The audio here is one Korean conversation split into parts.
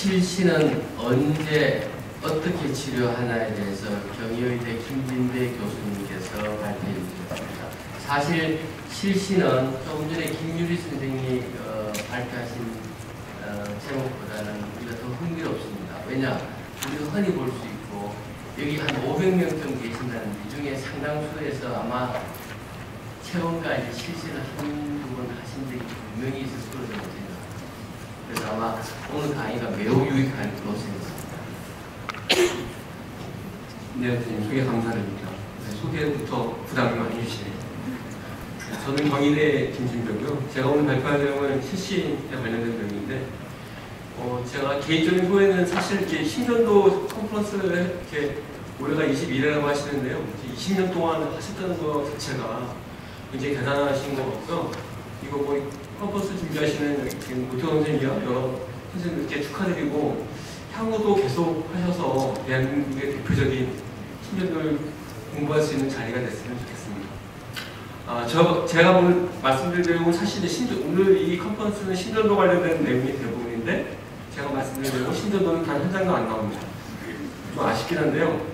실신은 언제 어떻게 치료하나에 대해서 경희의대 김진배 교수님께서 발표해 주셨습니다. 사실 실신은 조금 전에 김유리 선생님이 발표하신 제목보다는 우리가 더 흥미롭습니다. 왜냐? 우리가 흔히 볼 수 있고 여기 한 500명 정도 계신다는데 이 중에 상당수에서 아마 체험까지 실신을 한두 번 하신 적이 분명히 있을 거로 생각합니다. 그래서 아마 오늘 강의가 매우 유익할 것으로 생각합니다. 네, 선생님 소개 감사드립니다. 네, 소개부터 부담이 많이 주시네요. 저는 경희대 김진배고요. 제가 오늘 발표할 내용은 실신에 관련된 내용인데, 제가 개인적인 소회는 사실 이렇게 10년도 컨퍼런스를 이렇게 올해가 21회라고 하시는데요. 20년 동안 하셨다는 것 자체가 굉장히 대단하신 것 같고요. 이거 뭐 컨퍼런스 준비하시는 지금 오태원 선생님이랑 여러 선생님들께 축하드리고, 향후도 계속 하셔서 대한민국의 대표적인 신전을 공부할 수 있는 자리가 됐으면 좋겠습니다. 제가 오늘 말씀드릴 내용은 사실 오늘 이 컨퍼런스는 신전도 관련된 내용이 대부분인데, 제가 말씀드릴 내용은 신전도는 단 한 장도 안 나옵니다. 좀 아쉽긴 한데요.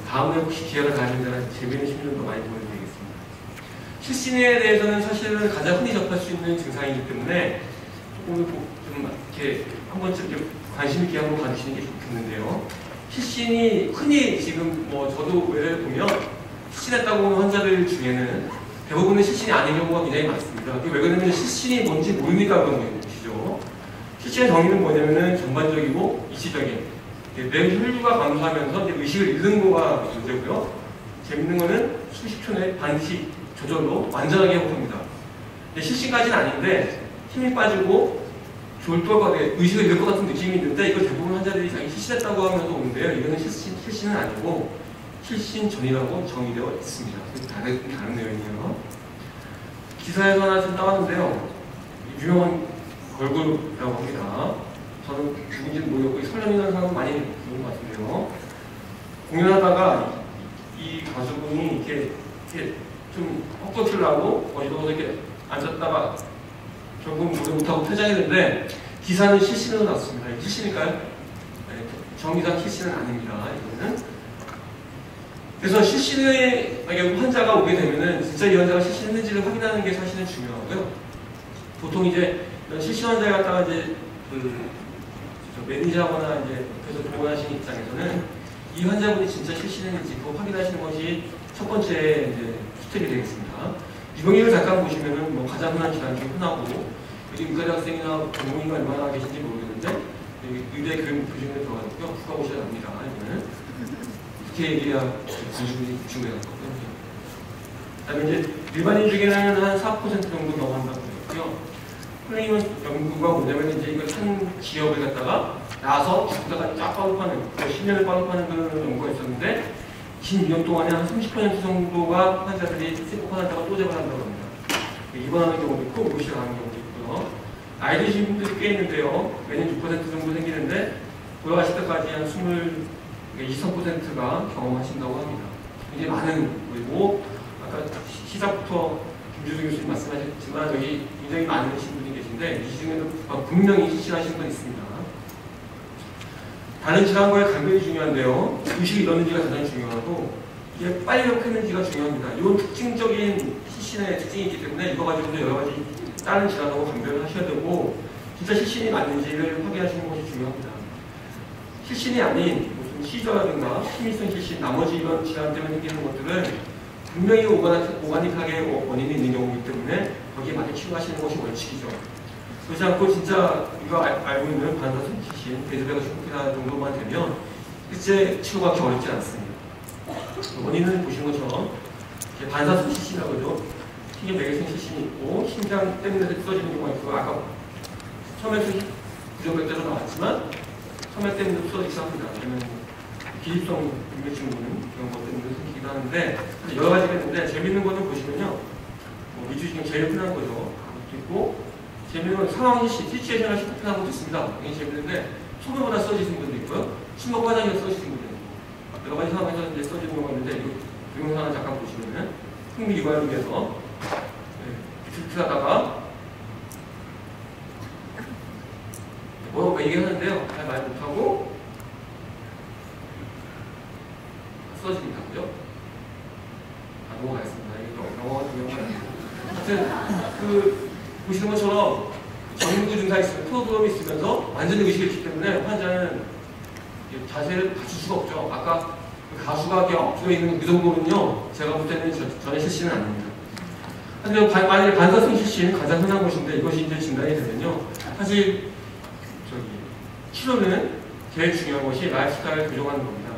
다음에 혹시 기회가 닿으면 재미있는 신전도 많이 보여드리겠습니다. 실신에 대해서는 사실은 가장 흔히 접할 수 있는 증상이기 때문에 오늘 좀 이렇게 한 번쯤 이렇게 관심 있게 한번 봐주시는 게 좋겠는데요. 실신이 흔히 지금 저도 외래를 보면 실신했다고 하는 환자들 중에는 대부분은 실신이 아닌 경우가 굉장히 많습니다. 왜 그러냐면 실신이 뭔지 모르니까 그런 것이죠. 실신의 정의는 뭐냐면은 전반적이고 이치적인 뇌 혈류가 감소하면서 의식을 잃는 거가 문제고요. 재밌는 거는 수십 초 내에 반드시 저절로 완전하게 회복합니다. 실신까지는 아닌데 힘이 빠지고 졸도가 의식을 잃을 것 같은 느낌이 있는데, 이걸 대부분 환자들이 자기 실신했다고 하면서 오는데요. 이거는 실신은 아니고 실신 전이라고 정의되어 있습니다. 다른 내용이에요. 기사에서 하나 좀 따왔는데요. 유명한 걸그룹이라고 합니다. 저는 누군지는 모르겠고 설명이라는 사람은 많이 보는 것 같은데요. 공연하다가 이 가수분이 이렇게 좀 헛것을 하고 어디서 이렇게 앉았다가 결국 무대 못하고 퇴장했는데, 기사는 실신으로 났습니다. 실신일까요? 네, 정의상 실신은 아닙니다. 이거는. 그래서 실신의 환자가 오게 되면은 진짜 이 환자가 실신했는지를 확인하는 게 사실은 중요하고요. 보통 이제 이런 실신 환자에 갖다가 이제 매니저하거나 이제 옆에서 동원하시는 입장에서는 이 환자분이 진짜 실신했는지 그거 확인하시는 것이 첫 번째 이제 스텝이 되겠습니다. 유병익을 잠깐 보시면은 가장 흔한 질환 중에 하나고, 여기 의과대학생이나 전문의가 얼마나 계신지 모르겠는데 여기 의대 교육표준에 들어가니까 후가 오셔야 합니다. 이거는 이렇게 얘기해야 관심이 중요한 거거든요. 그다음에 이제 일반인 중에는 한 4% 정도 넘어간다고 했고요. 클리니컬 연구가 뭐냐면 이제 이걸 한 지역을 갖다가 나서 죽다가 쫙 빠급하는 10년을 빠급하는 그런 연구가 있었는데, 26년 동안에 한 30% 정도가 환자들이 세포환자가 또 재발한다고 합니다. 입원하는 경우도 있고 응급실 가는 경우도 있고요. 나이 드신 분들이 꽤 있는데요. 매년 6% 정도 생기는데 돌아가실 때까지 한 23%가 경험하신다고 합니다. 굉장히 많은 거고, 아까 시작부터 김주승 교수님 말씀하셨지만 여기 굉장히 많은 분이 계신데 이 중에도 분명히 실신하신 분 있습니다. 다른 질환과의 간격이 중요한데요. 의식이 잃었는지가 가장 중요하고, 이게 빨리 회복했는지가 중요합니다. 이런 특징적인 실신의 특징이 있기 때문에 이거 가지고도 여러 가지 다른 질환하고 감별을 하셔야 되고, 진짜 실신이 맞는지를 확인하시는 것이 중요합니다. 실신이 아닌 무슨 시저라든가 심미성 실신, 나머지 이런 질환 때문에 생기는 것들은 분명히 오가닉하게 원인이 있는 경우이기 때문에 거기에 맞게 치료하시는 것이 원칙이죠. 그렇지 않고 진짜 이거 알고 있는 반사성 실신, 대두배가 흉기나 정도만 되면 실제 치료가 그렇게 어렵지 않습니다. 원인은 보시는 것처럼 반사성 실신이라고 그러죠. 신경 매개성 실신이 있고 심장 때문에 쓰러지는 경우가 있고, 아까 처음에 부정백대로 나왔지만 처음에 때문에 쓰러지기도 합니다. 아니면 기립성 인맥증후군 이런 것 때문에 생기기도 하는데, 여러 가지가 있는데 재밌는 거는 보시면요. 미주 중에 제일 흔한 거죠. 그것도 있고, 재밌는 건 상황 시츄에이션을 시급한 것도 있습니다. 굉장히 재밌는데, 소변보다 쓰러지신 분도 있고요. 술 먹고 화장실에 쓰러지신 분도 있고, 여러 가지 상황에서 이제 쓰러지는 경우가 있는데, 이 영상을 잠깐 보시면은 흥미 유발을 위해서 불필하다가 뭐라고 얘기하는데요. 잘 말 못하고 쓰러집니다고요. 넘어가겠습니다. 이거 영어가 중요한 하여튼 보시는 것처럼 전구 증상이 있으면 프로그램이 있으면서 완전히 의식이 있기 때문에 환자는 자세를 갖출 수가 없죠. 아까 그 가수가 엎드려 있는 그 정도는요, 제가 볼 때는 전혀 실시는 아닙니다. 하지만 만약에 반사성 실시는 가장 흔한 것인데 이것이 이제 진단이 되면요, 사실 치료는 제일 중요한 것이 라이프스타일 교정하는 겁니다.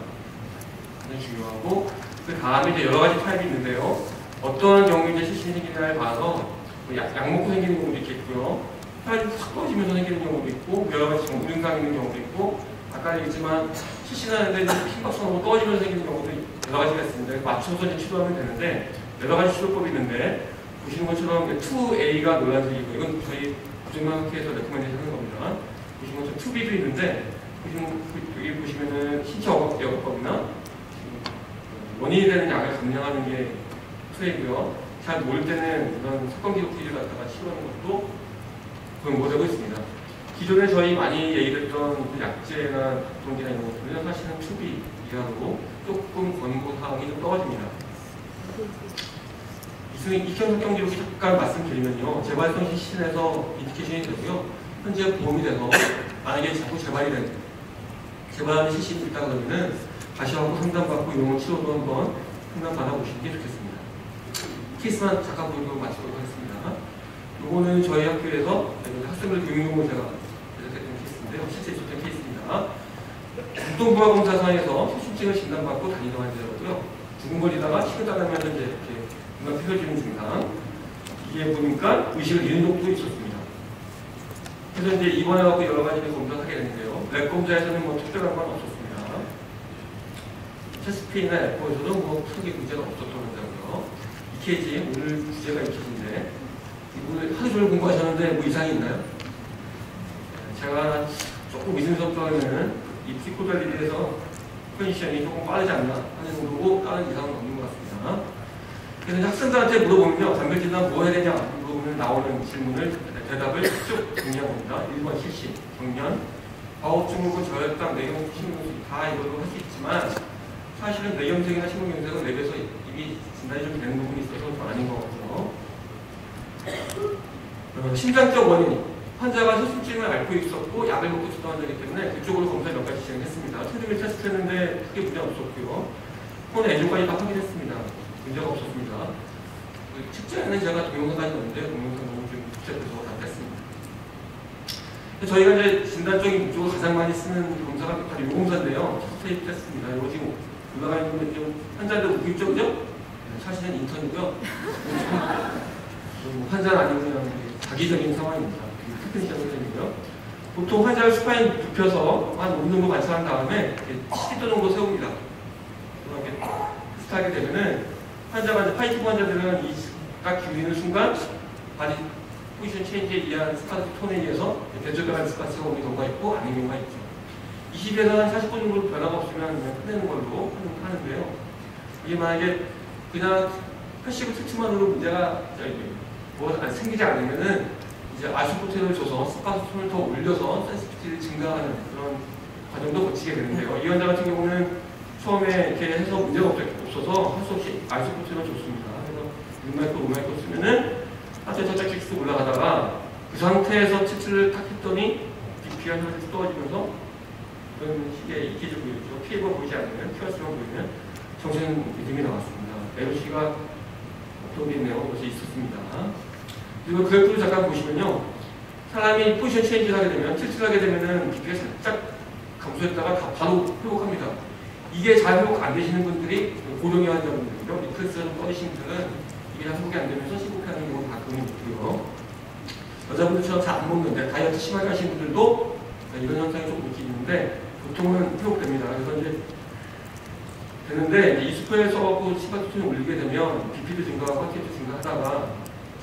가장 중요하고 그 다음에 이제 여러 가지 타입이 있는데요. 어떠한 경우에 이제 실신이 생기냐에 봐서 약 먹고 생기는 경우도 있겠고요. 혈압이 확 떨어지면서 생기는 경우도 있고, 여러 가지 정부 증상 있는 경우도 있고, 아까 얘기했지만 실신하는데 심박수가 떨어지면서 생기는 경우도 여러 가지가 있습니다. 맞춰서 이제 치료하면 되는데 여러 가지 치료법이 있는데 보시는 것처럼 2A가 논란적이고, 이건 저희 고정학회에서 레코멘데이션 하는 겁니다. 보시는 것처럼 2B도 있는데 여기 보시면은 신체 어법이나 원인이 되는 약을 감량하는 게 2A고요. 잘 모를 때는 이런 사건 기록기를 갖다가 치료하는 것도 권고되고 있습니다. 기존에 저희 많이 얘기했던 그 약제나 동기나 이런 것들은 사실은 2B 이하로 조금 권고 사항이 좀 떨어집니다. 익형 사건 기록이 잠깐 말씀드리면요, 재발성 실신에서 인디케이션이 되고요. 현재 보험이 돼서 만약에 자꾸 재발하는 실신이 있다 그러면은 가시하고 상담받고 이런 치료도 한번 상담 받아보시는 게 좋겠습니다. 케이스만 잠깐 보도록 마치도록 하겠습니다. 요거는 저희 학교에서 학생들 교육용으로 제가 제작했던 케이스인데요. 실제 있었던 케이스입니다. 국동부하검사상에서 소심증을 진단받고 다니던 환자고요. 두근거리다가 식은땀나면서 이제 이렇게 눈가 펴져지는 증상. 이게 보니까 의식을 잃은 적도 있었습니다. 그래서 이제 입원해갖고 여러 가지 검사를 하게 되는데요. 랩 검사에서는 뭐 특별한 건 없었습니다. 체스트페이나 에코에서도 뭐 크게 문제가 없었던 환자고요. EKG, 오늘 주제가 EKG인데 오늘 하루 종일 공부하셨는데 뭐 이상이 있나요? 제가 조금 미심쩍어하면은 이 피코달리드에서 컨디션이 조금 빠르지 않나 하는 정도고 다른 이상은 없는 것 같습니다. 그래서 학생들한테 물어보면요, 단백질이나 뭐 해야 되냐 물어보면 나오는 질문을 대답을 쭉 정리한 겁니다. 1번 실신, 경련, 과호증후군, 저혈당, 뇌경, 심근수 다 이걸로 할 수 있지만 사실은 뇌경색이나 심근경색은 랩에서 이미 진단이 좀 되는 부분이 있어서 좀 아닌 것 같고요. 심장적 원인, 환자가 혈심증을 앓고 있었고 약을 먹고 있었던 환자이기 때문에 그쪽으로 검사 몇 가지 진행했습니다. 트리밀 테스트 했는데 크게 문제 없었고요. 폰 애조까지 다 확인했습니다. 문제가 없었습니다. 측정에는 제가 동영상까지 넣었는데 동영상 너무 좀 복잡해서 다 뺐습니다. 저희가 이제 진단적인 목적으로 가장 많이 쓰는 검사가 바로 이 검사인데요. 스테이트 테스트입니다. 이거 지금 올라가 있는 좀 환자들 웃기죠, 그죠? 사실은 인턴이고요. 환자는 아니고 그냥 자기적인 상황입니다. 테크니컬 상황이고요. 보통 환자를 스파인 눕혀서 한 5분 정도 관찰한 다음에 10도 정도 세웁니다. 이렇게 스타하게 되면은 환자가 이제 파이팅 환자들은 이가 기울이는 순간 바디 포지션 체인지에 의한 스파스 톤에 의해서 대조변한 스파스가 오는 경우가 있고 아닌 경우가 있죠. 20에서 한 40분 정도 변화가 없으면 그냥 끝내는 걸로 하는데요. 이게 만약에 그냥 패시브 트리트먼트로 문제가 생기지 않으면은 이제 아이소포텐을 줘서 스파스 톤을 더 올려서 센시티비티를 증가하는 그런 과정도 거치게 되는데요. 이 환자 같은 경우는 처음에 이렇게 해서 문제가 없어서 할 수 없이 아이소포텐을 줬습니다. 그래서 6마이크로 5마이크로 쓰면은 하체 살짝 쭉 올라가다가 그 상태에서 치트를 탁 했더니 BP가 혈압이 떨어지면서 그런 식의 EKG 보이죠. 피해가 보이지 않는 QRS가 보이는 정신 리듬이 나왔습니다. LC가 어떤 게 있네요. 그것이 있었습니다. 그리고 그래프를 잠깐 보시면요. 사람이 포지션 체인지를 하게 되면, 틸트를 하게 되면은 BP가 살짝 감소했다가 바로 회복합니다. 이게 잘 회복 안 되시는 분들이 고령의 환자분들이고요. 리플렉스가 떨어지신 분들은 이게 회복이 안 되면서 심각한 경우가 가끔은 있고요. 여자분들처럼 잘 안 먹는데 다이어트 심하게 하시는 분들도 이런 현상이 좀 있긴 있는데 보통은 회복됩니다. 그래서 이제 되는데 이 스프에서 심박수를 올리게 되면 BP도 증가하고 하트도 증가하다가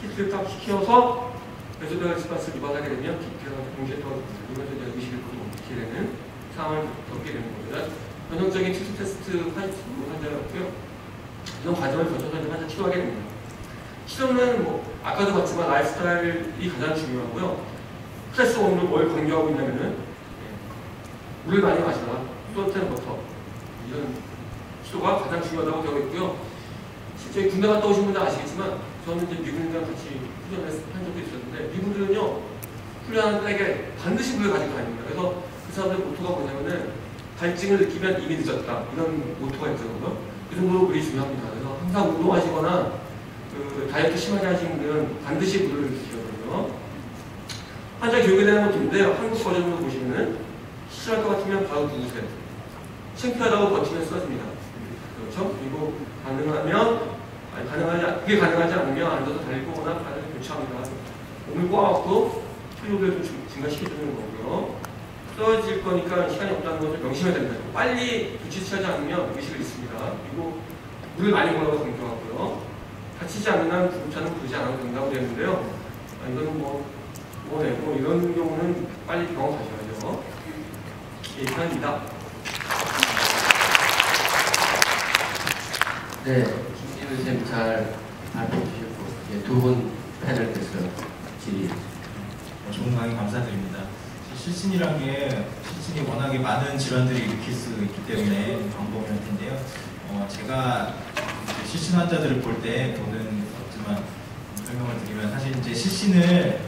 키트를 딱 시켜서 배수변 스파스를 유발하게 되면 BP가 동시에 떨어집니다. 이러면서 이제 의식을 못하게 되는 상황을 겪게 되는 겁니다. 전형적인 치수 테스트 화이트 환자였고요. 이런 과정을 거쳐서 환자 치료하게 됩니다. 치료는 뭐 아까도 봤지만 라이프스타일이 가장 중요하고요. 클래스 1을 뭘 강조하고 있냐면은 물을 많이 마셔라. 수도한테는 버터. 이런 시도가 가장 중요하다고 되어 있고요. 실제 군대 갔다 오신 분들 아시겠지만 저는 이제 미군이랑 같이 훈련을 한 적도 있었는데 미군들은요 훈련하는 때에 반드시 물을 가지고 다닙니다. 그래서 그 사람들 모토가 뭐냐면은 갈증을 느끼면 이미 늦었다 이런 모토가 있거든요. 그 정도로 물이 중요합니다. 그래서 항상 운동하시거나 그 다이어트 심하게 하시는 분들은 반드시 물을 드시거든요. 환자 교육에 대한 것도 있는데 한국 버전으로 보시면은 실할 것 같으면 바로 누우세요. 창피하다고 버티면 쓰러집니다. 그렇죠? 그리고 그게 가능하지 않으면 앉아서 달리거나 발을 교체합니다. 몸을 꼬아갖고 피로를 좀 증가시켜주는 거고요. 쓰러질 거니까 시간이 없다는 것을 명심해야 됩니다. 빨리 조치 취하지 않으면 의식을 잃습니다. 그리고 물을 많이 먹으라고 강조하고요. 다치지 않는 한 구급차는 부르지 않아도 된다고 되어 있는데요. 이거는 뭐내고 이런 경우는 빨리 병원 가셔야죠. 예, 이상입니다. 네, 김진우 선생님 잘 발표해 주셨고 두 분 패널께서 질의. 좋은 강의 감사드립니다. 실신이란 게 실신이 워낙에 많은 질환들이 일으킬 수 있기 때문에 방법을 할 텐데요. 제가 실신 환자들을 볼 때 보는 없지만 설명을 드리면 사실 이제 실신을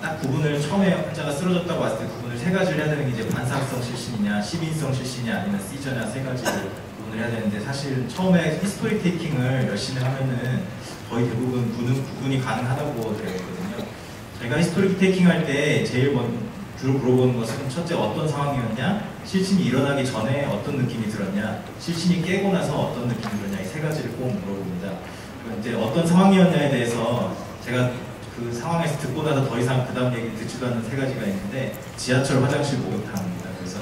딱 구분을 처음에 환자가 쓰러졌다고 봤을 때 구분을 세 가지를 해야 되는 게 이제 반사성 실신이냐, 시민성 실신이냐, 아니면 시저냐 세 가지를 구분을 해야 되는데 사실 처음에 히스토리 테이킹을 열심히 하면은 거의 대부분 구분이 가능하다고 되어 있거든요. 제가 히스토리 테이킹 할 때 제일 주로 물어보는 것은 첫째 어떤 상황이었냐, 실신이 일어나기 전에 어떤 느낌이 들었냐, 실신이 깨고 나서 어떤 느낌이 들었냐, 이 세 가지를 꼭 물어봅니다. 이제 어떤 상황이었냐에 대해서 제가 그 상황에서 듣고 나서 더 이상 그 다음 얘기 듣지도 않는 세 가지가 있는데 지하철, 화장실, 목욕탕입니다. 그래서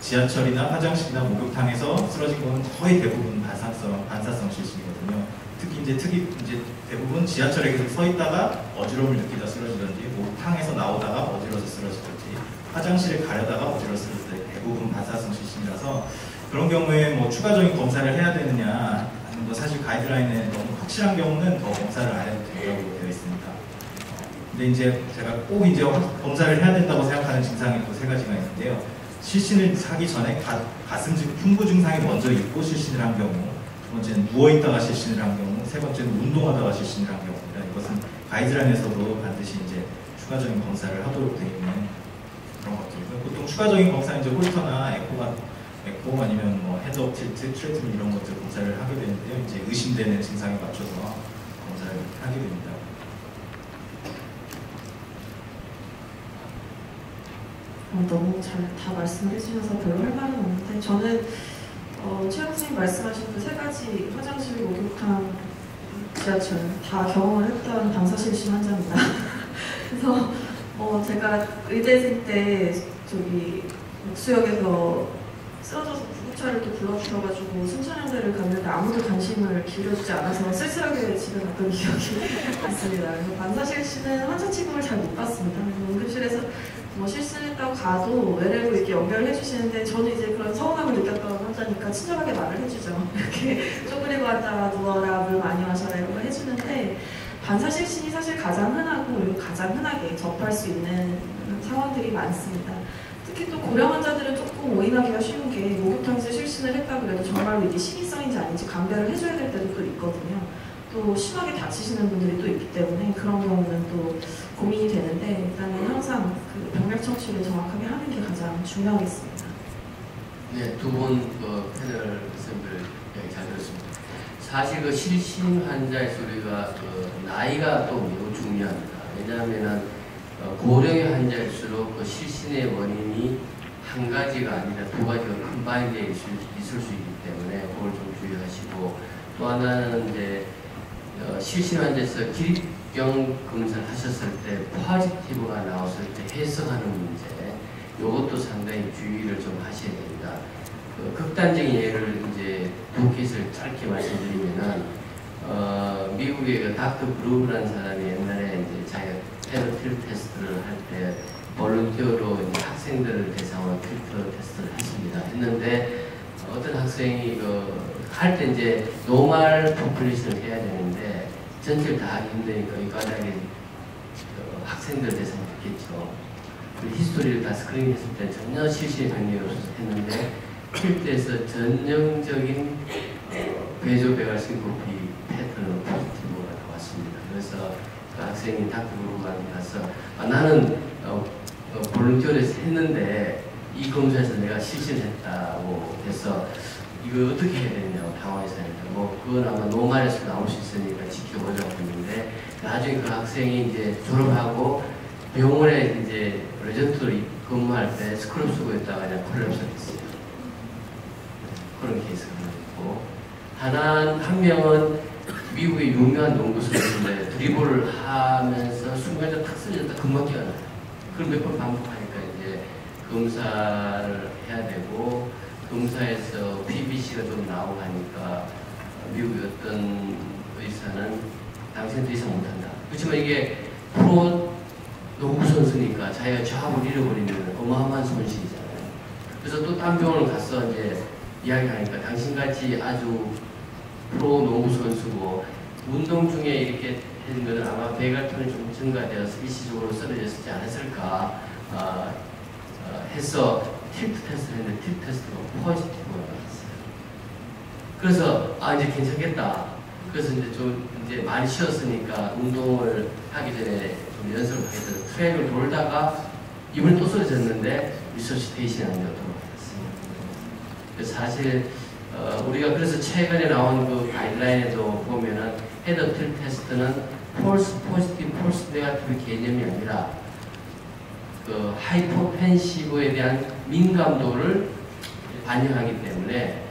지하철이나 화장실이나 목욕탕에서 쓰러진 거는 거의 대부분 반사성 실신이거든요. 특히 이제 대부분 지하철에 계속 서 있다가 어지러움을 느끼다 쓰러지든지, 목욕탕에서 나오다가 어지러워서 쓰러지든지, 화장실에 가려다가 어지러워서 쓰러질 때 대부분 반사성 실신이라서 그런 경우에 뭐 추가적인 검사를 해야 되느냐 하는 거 사실 가이드라인에 너무 확실한 경우는 더 검사를 안 해도 된다고 되어 있습니다. 근데 이제 제가 꼭 이제 검사를 해야 된다고 생각하는 증상이 또 세 가지가 있는데요. 실신을 하기 전에 가슴 흉부 증상이 먼저 있고 실신을 한 경우, 두 번째는 누워있다가 실신을 한 경우, 세 번째는 운동하다가 실신을 한 경우입니다. 이것은 가이드라인에서도 반드시 이제 추가적인 검사를 하도록 되어 있는 그런 것들이고요. 보통 추가적인 검사는 이제 홀터나 에코 아니면 뭐 헤드업 틸트, 트레드밀 이런 것들 검사를 하게 되는데요. 이제 의심되는 증상에 맞춰서 검사를 하게 됩니다. 너무 잘 다 말씀을 해주셔서 별로 할 말은 없는데 저는 최영 선생님 말씀하신 그 세 가지 화장실, 목욕탕, 지하철 다 경험을 했던 반사실신 환자입니다. 그래서 제가 의대생 때 저기 목수역에서 쓰러져서 구급차를 또 불러주셔가지고 순천향대를 갔는데 아무도 관심을 기울여주지 않아서 쓸쓸하게 집에 갔던 기억이 있습니다. 그래서 반사실신은 환자 취급을 잘 못 받습니다. 응급실에서 실신했다고 가도 외래로 이렇게 연결을 해주시는데 저는 이제 그런 서운함을 느꼈던 환자니까 친절하게 말을 해주죠. 이렇게 쪼그리고 앉아라, 누워라, 물 많이 마셔라 이런 걸 해주는데 반사실신이 사실 가장 흔하고 그리고 가장 흔하게 접할 수 있는 상황들이 많습니다. 특히 또 고령 환자들은 조금 오인하기가 쉬운 게 목욕탕에서 실신을 했다고 해도 정말로 이게 시민성인지 아닌지 감별을 해줘야 될 때도 또 있거든요. 또 심하게 다치시는 분들이 또 있기 때문에 그런 경우는 또 고민이 되는데 일단은 항상 그 병맥 청취를 정확하게 하는 게 가장 중요하겠습니다. 네, 두 분 패널 선생님들 이야기 잘 들었습니다. 사실 그 실신 환자의 소리가 나이가 또 매우 중요합니다. 왜냐하면 고령의 환자일수록 그 실신의 원인이 한 가지가 아니라 두 가지가 컴바인되어 있을 수 있기 때문에 그걸 좀 주의하시고 또 하나는 이제 실신 환자에서 기립경 검사를 하셨을 때 포지티브가 나왔을 때 해석하는 문제 이것도 상당히 주의를 좀 하셔야 됩니다. 극단적인 예를 이제 두 케이스를 짧게 말씀드리면은 미국의 그 닥터 브루브라는 사람이 옛날에 이제 자기가 페더필 테스트를 할 때 볼런티어로 학생들을 대상으로 필터 테스트를 했습니다. 했는데 어떤 학생이 할 때 이제 노멀 포퓰레이션을 해야 되는데 전체를 다 하기 힘드니까 이 과정에 학생들 대상으로 했겠죠. 그 히스토리를 다 스크린 했을 때 전혀 실시의 병력이 없어서 했는데 필드에서 전형적인 배조배열 싱코피 패턴으로 포지티브가 나왔습니다. 그래서 그 학생이 닥터그룹한테 가서 나는 볼런티어를 했는데 이 검사에서 내가 실시를 했다고 해서 이거 어떻게 해야 되냐고 당황해서 했는데 그건 아마 노말에서 나올 수 있으니까 지켜보자고 했는데 나중에 그 학생이 이제 졸업하고 병원에 이제 레전트로 근무할 때 스크럽 쓰고 있다가 그냥 콜랩스가 됐어요. 그런 케이스가 있고 한 명은 미국의 유명한 농구 선수인데 드리블을 하면서 순간적으로 탁 쓰러졌다 금방 뛰어나요. 그걸 몇 번 반복하니까 이제 검사를 해야 되고 검사에서 PBC가 좀 나오고 하니까 미국의 어떤 의사는 당신은 더 이상 못한다. 그렇지만 이게 프로 농구 선수니까 자기가 좌합을 잃어버리면 어마어마한 손실이잖아요. 그래서 또 딴 병원을 가서 이제 이야기하니까 당신같이 아주 프로 농구 선수고 운동 중에 이렇게 된 것은 아마 배갈통이 좀 증가되어서 일시적으로 쓰러졌지 않았을까 해서 틸트 테스트를 했는데 틸트 테스트가 포지티브가 나왔어요. 그래서 이제 괜찮겠다. 그래서 이제 좀 이제 많이 쉬었으니까 운동을 하기 전에 좀 연습을 하게 돼서 트랙을 돌다가 이번에 또 쓰러졌는데 리서시테이션이 아니라 돌아갔습니다. 그래서 사실 우리가 그래서 최근에 나온 그 가이드라인에도 보면은 헤드 틸 테스트는 폴스 포지티브, 폴스 네거티브 개념이 아니라 그 하이퍼펜시브에 대한 민감도를 반영하기 때문에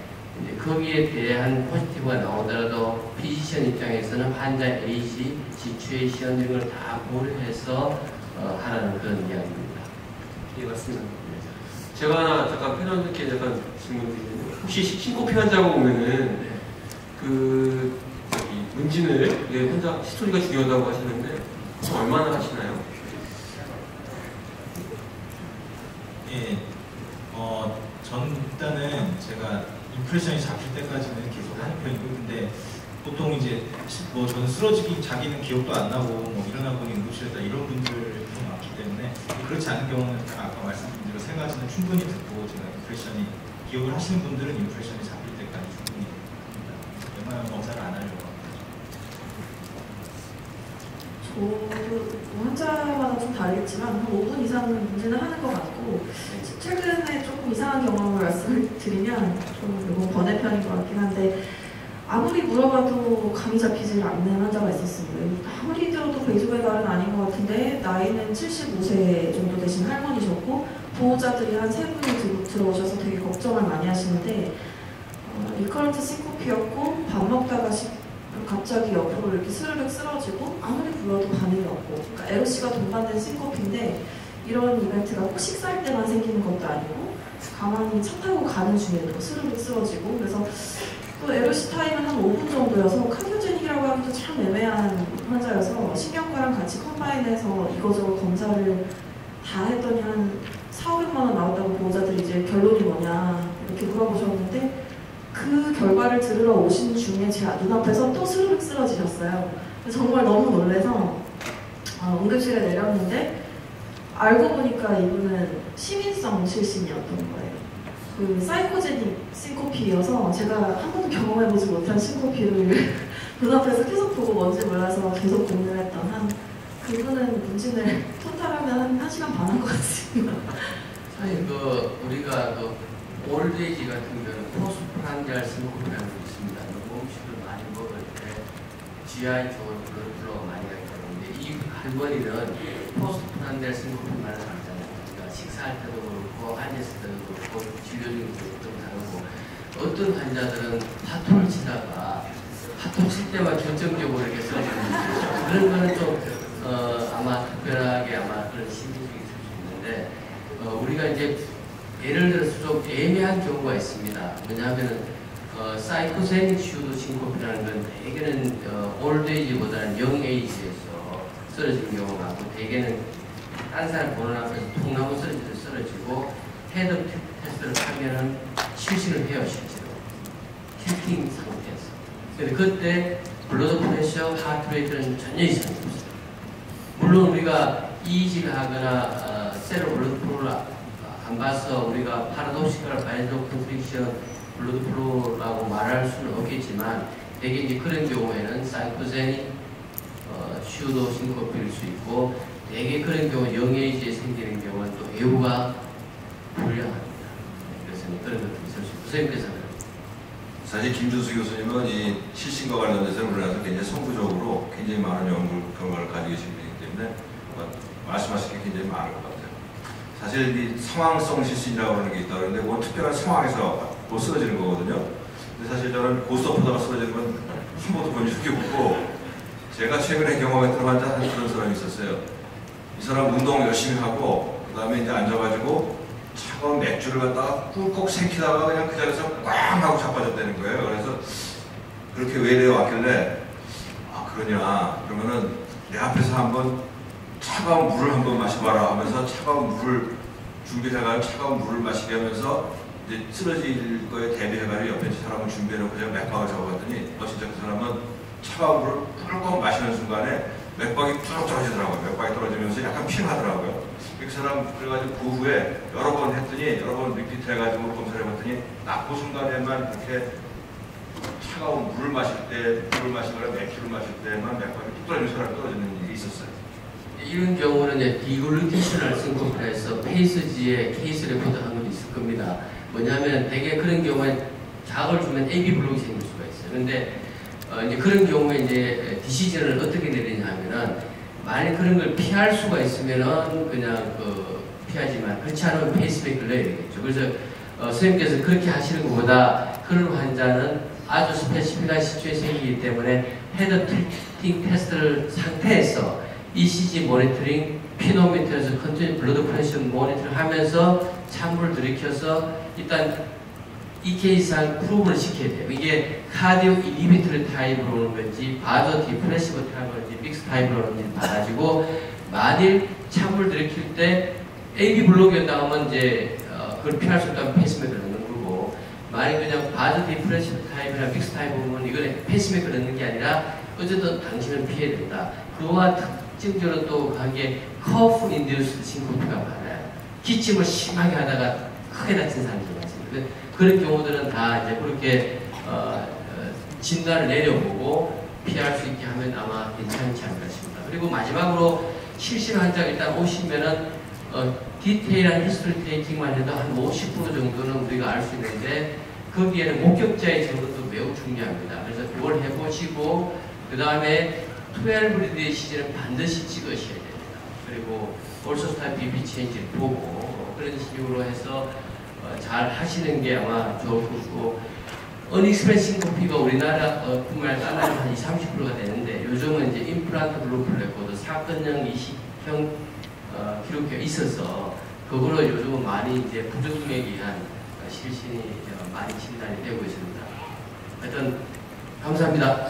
이제 거기에 대한 포지티브가 나오더라도 피지션 입장에서는 환자의 에이지, 시츄에이션 이런 걸 다 고려해서 하라는 그런 이야기입니다. 예, 맞습니다. 제가 하나 잠깐 패널님께 잠깐 질문 드리는데 혹시 신코피 환자가 오면은 그 문진을 환자 히스토리가 중요하다고 하시는데 얼마나 하시나요? 예, 전 일단은 제가 임프레션이 잡힐 때까지는 계속 하는 편이고, 근데 보통 이제 저는 쓰러지기 자기는 기억도 안 나고 일어나 보니 응급실에다 이런 분들 좀 많기 때문에 그렇지 않은 경우는 아까 말씀드린 대로 세 가지는 충분히 듣고 제가 임프레션이 기억을 하시는 분들은 임프레션이 잡힐 때까지 충분히 합니다. 웬만하면 검사를 안 하려고 합니다. 저도 환자마다 좀 다르겠지만 한 5분 이상은 문제는 하는 것 같고 최근에 조금 이상한 경험을 말씀을 드리면 좀 이건 번외편인 것 같긴 한데 아무리 물어봐도 감이 잡히질 않는 환자가 있었습니다. 아무리 들어도 베이조배달은 아닌 것 같은데 나이는 75세 정도 되신 할머니셨고 보호자들이 한 3분이 들어오셔서 되게 걱정을 많이 하시는데 리커런트 싱코피였고 밥 먹다가 갑자기 옆으로 이렇게 스르륵 쓰러지고 아무리 불러도 반응이 없고 그러니까 LOC가 동반된 싱코피인데 이런 이벤트가 꼭 식사할 때만 생기는 것도 아니고 가만히 차 타고 가는 중에도 스르륵 쓰러지고 그래서 또 LOC 타임은 한 5분 정도여서 카디오제닉이라고 하기도 참 애매한 환자여서 신경과랑 같이 컴바인해서 이거저거 검사를 다 했더니 한 4,500만 원 나왔다고 보호자들이 이제 결론이 뭐냐 이렇게 물어보셨는데 그 결과를 들으러 오신 중에 제 눈앞에서 또 스르륵 쓰러지셨어요. 정말 너무 놀라서 응급실에 내렸는데 알고 보니까 이분은 시민성 실신이었던 거예요. 그 사이코제닉 싱코피여서 제가 한 번도 경험해보지 못한 싱코피를 눈앞에서 계속 보고 뭔지 몰라서 계속 고민을 했던 그분은 문진을 토탈하면 한 1시간 반 한 것 같습니다. 사실 우리가 올드에이지 같은 경우는 포스프란디알 싱코피라는 게 있습니다. 음식을 많이 먹을 때 GI 쪽으로 블러가 많이 가기 때문에 이 할머니는 포스프란디알 싱코피만을 알잖아요. 그러니까 식사할 때도 그렇고 앉았을 때도 그렇고 진료 중에도 좀 다르고 어떤 환자들은 파토를 치다가 파토 칠 때만 결정적으로 이렇게 쓰러지는 그런 거는 좀 아마 특별하게 아마 그런 심리적인 있을 수 있는데 우리가 이제 예를 들어서 좀 애매한 경우가 있습니다. 왜냐하면 사이코제닉 슈도 싱코피라는 건 대개는 올드에이지보다는 영에이지에서 쓰러지는 경우가 많고 대개는 딴 사람 보는 앞에서 통나무 쓰러지고 헤드 테스트를 하면은 실신을 해요, 실제로. 힐팅 상태에서. 근데 그때 블러드 프레셔, 하트 레이트는 전혀 이상이 없어요. 물론 우리가 EEG를 하거나 악셀을 블러드 플로우를 안 봐서 우리가 파라독시컬 바이오 컨스트릭션 블러드 플로우라고 말할 수는 없겠지만 대개 이제 그런 경우에는 사이토제닉 슈도 싱코피일 수 있고 대개 그런 경우 영해이지에 생기는 경우는 또 외부가 불량합니다. 그래서 그런 것도 있을 수 있고 선생님께서는 사실 김준수 교수님은 이 실신과 관련돼서 우리나라에서 굉장히 선구적으로 굉장히 많은 연구 결과를 가지고 계신 분이기 때문에 말씀하실 게 굉장히 많을 것 같아요. 사실 이 상황성 실신이라고 하는 게 있다 그러는데 그건 특별한 상황에서 못 쓰러지는 거거든요. 근데 사실 저는 고스톱하다가 쓰러지는 건 한 번도 본 적이 없고 제가 최근에 경험했던 환자 한 그런 사람이 있었어요. 이 사람 운동 열심히 하고 그 다음에 이제 앉아가지고 차가운 맥주를 갖다가 꿀꺽 생기다가 그냥 그 자리에서 꽝 하고 자빠졌다는 거예요. 그래서 그렇게 외래에 왔길래 아 그러냐 그러면은 내 앞에서 한번 차가운 물을 한번 마셔봐라 하면서 차가운 물을 준비해가지고 차가운 물을 마시게 하면서 이제 쓰러질 거에 대비해가지고 옆에 사람을 준비해놓고 제가 맥박을 잡아봤더니 진짜 그 사람은 차가운 물을 꿀꺽 마시는 순간에 맥박이 뚝 떨어지더라고요. 맥박이 떨어지면서 약간 피하더라고요. 그 사람 그래가지고 그 후에 여러 번 했더니 여러 번 리피트 해가지고 검사를 해봤더니 딱 그 순간에만 이렇게 차가운 물을 마실 때 물을 마시거나 맥주를 마실 때만 맥박이 뚝 떨어지는 사람이 떨어지는 일이 있었어요. 이런 경우는 이제 디글루티셔널 싱코피에서 페이스지에 케이스 레코드 한 건 있을 겁니다. 뭐냐면 대개 그런 경우에 자극을 주면 AB 블록이 생길 수가 있어요. 근데 이제 그런 경우에 이제 디시전을 어떻게 내리냐 하면은 만약 그런 걸 피할 수가 있으면은 그냥 피하지만 그렇지 않으면 페이스백을 넣어야 되겠죠. 그래서 선생님께서 그렇게 하시는 것보다 그런 환자는 아주 스페시픽한 시츄에이션이기 때문에 헤드 트리팅 테스트를 상태에서 ECG 모니터링, 피노미터에서 컨티뉴 블러드 프레셔 모니터링 하면서 찬물을 들이켜서 일단 이 케이스상 프로브를 시켜야 돼요. 이게 카디오 이니비터리 타입으로 오는 건지 바저 디프레시브 타입으로 오는지 믹스 타입으로 오는지 봐가지고 만일 찬물 들이킬 때 AB 블록이었다 하면 이제 그걸 피할 수 없다면 페이스메이커를 넣는 거고 만일 그냥 바저 디프레시브 타입이나 믹스 타입이면 이거는 페이스메이커를 넣는 게 아니라 어쨌든 당신은 피해야 된다. 그와 특징적으로 또 관계 커프 인듀스 싱코피가 많아요. 기침을 심하게 하다가 크게 다친 사람들이 많습니다. 그런 경우들은 다 이제 그렇게 진단을 내려보고 피할 수 있게 하면 아마 괜찮지 않을까 싶습니다. 그리고 마지막으로 실신 환자 일단 오시면은 디테일한 히스토리 테이킹만 해도 한 50% 정도는 우리가 알 수 있는데 거기에는 목격자의 증거도 매우 중요합니다. 그래서 그걸 해보시고 그 다음에 12리드의 시즌은 반드시 찍으셔야 됩니다. 그리고 올소스타 BP 체인지를 보고 그런 식으로 해서 잘 하시는 게 아마 좋을 거고 언익스프레스 싱코피가 우리나라 뿐만 아니라 다른 한 20-30%가 되는데 요즘은 이제 임플란트 블루플 레코드 사건형 이식형 기록이 있어서 그거로 요즘은 많이 이제 부정맥에 의한 실신이 많이 진단이 되고 있습니다. 하여튼 감사합니다.